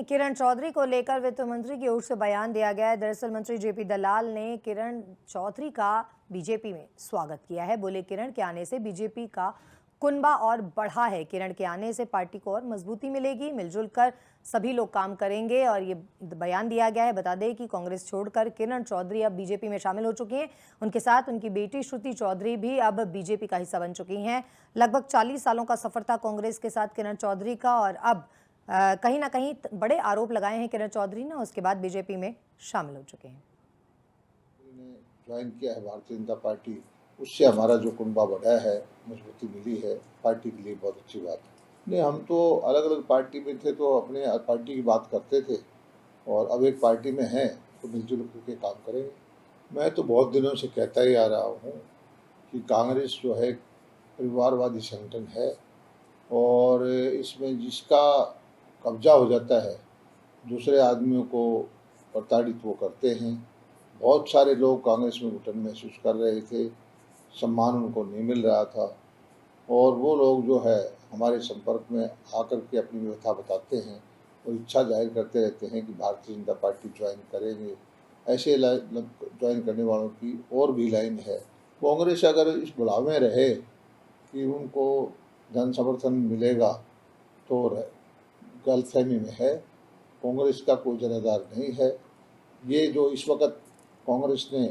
किरण चौधरी को लेकर वित्त मंत्री की ओर से बयान दिया गया है। दरअसल मंत्री जेपी दलाल ने किरण चौधरी का बीजेपी में स्वागत किया है। बोले किरण के आने से बीजेपी का कुनबा और बढ़ा है। किरण के आने से पार्टी को और मजबूती मिलेगी, मिलजुल कर सभी लोग काम करेंगे। और ये बयान दिया गया है। बता दें कि कांग्रेस छोड़कर किरण चौधरी अब बीजेपी में शामिल हो चुकी हैं। उनके साथ उनकी बेटी श्रुति चौधरी भी अब बीजेपी का हिस्सा बन चुकी हैं। लगभग 40 सालों का सफर था कांग्रेस के साथ किरण चौधरी का, और अब कहीं ना कहीं बड़े आरोप लगाए हैं किरण चौधरी ने। उसके बाद बीजेपी में शामिल हो चुके हैं। ज्वाइन किया है भारतीय जनता पार्टी, उससे हमारा जो कुनबा बढ़ा है, मजबूती मिली है, पार्टी के लिए बहुत अच्छी बात है। नहीं, हम तो अलग अलग पार्टी में थे तो अपने पार्टी की बात करते थे, और अब एक पार्टी में हैं तो मिलजुल करके काम करेंगे। मैं तो बहुत दिनों से कहता ही आ रहा हूँ कि कांग्रेस जो है परिवारवादी संगठन है, और इसमें जिसका कब्जा हो जाता है दूसरे आदमियों को प्रताड़ित वो करते हैं। बहुत सारे लोग कांग्रेस में घुटन महसूस कर रहे थे, सम्मान उनको नहीं मिल रहा था, और वो लोग जो है हमारे संपर्क में आकर के अपनी व्यथा बताते हैं और इच्छा जाहिर करते रहते हैं कि भारतीय जनता पार्टी ज्वाइन करेंगे। ऐसे ज्वाइन करने वालों की और भी लाइन है। कांग्रेस अगर इस बुलावे में रहे कि उनको जन समर्थन मिलेगा तो गलतफहमी में है। कांग्रेस का कोई जनाधार नहीं है। ये जो इस वक्त कांग्रेस ने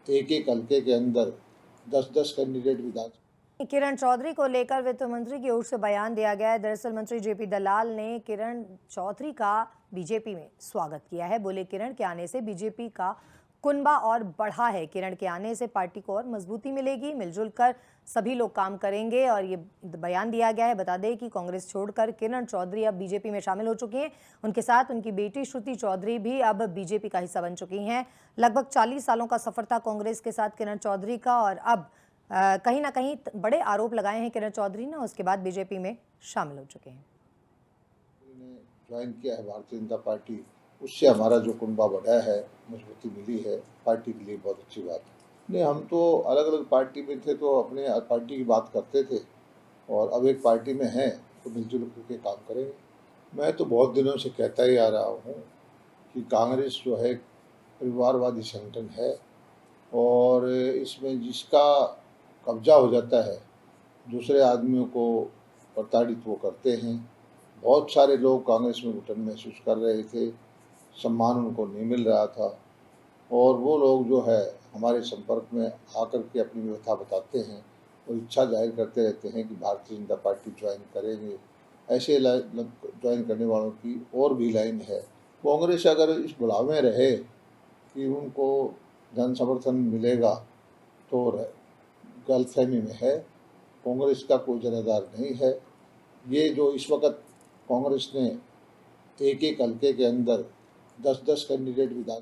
एक एक हल्के के अंदर 10-10 कैंडिडेट विधान। किरण चौधरी को लेकर वित्त मंत्री की ओर से बयान दिया गया है। दरअसल मंत्री जेपी दलाल ने किरण चौधरी का बीजेपी में स्वागत किया है। बोले किरण के आने से बीजेपी का कुनबा और बढ़ा है। किरण के आने से पार्टी को और मजबूती मिलेगी, मिलजुल कर सभी लोग काम करेंगे। और ये बयान दिया गया है। बता दें कि कांग्रेस छोड़कर किरण चौधरी अब बीजेपी में शामिल हो चुकी हैं। उनके साथ उनकी बेटी श्रुति चौधरी भी अब बीजेपी का हिस्सा बन चुकी हैं। लगभग 40 सालों का सफर था कांग्रेस के साथ किरण चौधरी का, और अब कहीं ना कहीं बड़े आरोप लगाए हैं किरण चौधरी ने। उसके बाद बीजेपी में शामिल हो चुके हैं। ज्वाइन किया है भारतीय जनता पार्टी, उससे हमारा जो कुनबा बढ़ा है, मजबूती मिली है, पार्टी के लिए बहुत अच्छी बात है। नहीं, हम तो अलग अलग पार्टी में थे तो अपने पार्टी की बात करते थे, और अब एक पार्टी में हैं तो मिलजुल करके काम करेंगे। मैं तो बहुत दिनों से कहता ही आ रहा हूँ कि कांग्रेस जो है परिवारवादी संगठन है, और इसमें जिसका कब्जा हो जाता है दूसरे आदमियों को प्रताड़ित वो करते हैं। बहुत सारे लोग कांग्रेस में घुटन महसूस कर रहे थे, सम्मान उनको नहीं मिल रहा था, और वो लोग जो है हमारे संपर्क में आकर के अपनी व्यथा बताते हैं और इच्छा जाहिर करते रहते हैं कि भारतीय जनता पार्टी ज्वाइन करेंगे। ऐसे ज्वाइन करने वालों की और भी लाइन है। कांग्रेस अगर इस बुलावे में रहे कि उनको जन समर्थन मिलेगा तो गलतफहमी में है। कांग्रेस का कोई जनाधार नहीं है। ये जो इस वक्त कांग्रेस ने एक एक हल्के के अंदर 10-10 कैंडिडेट विधान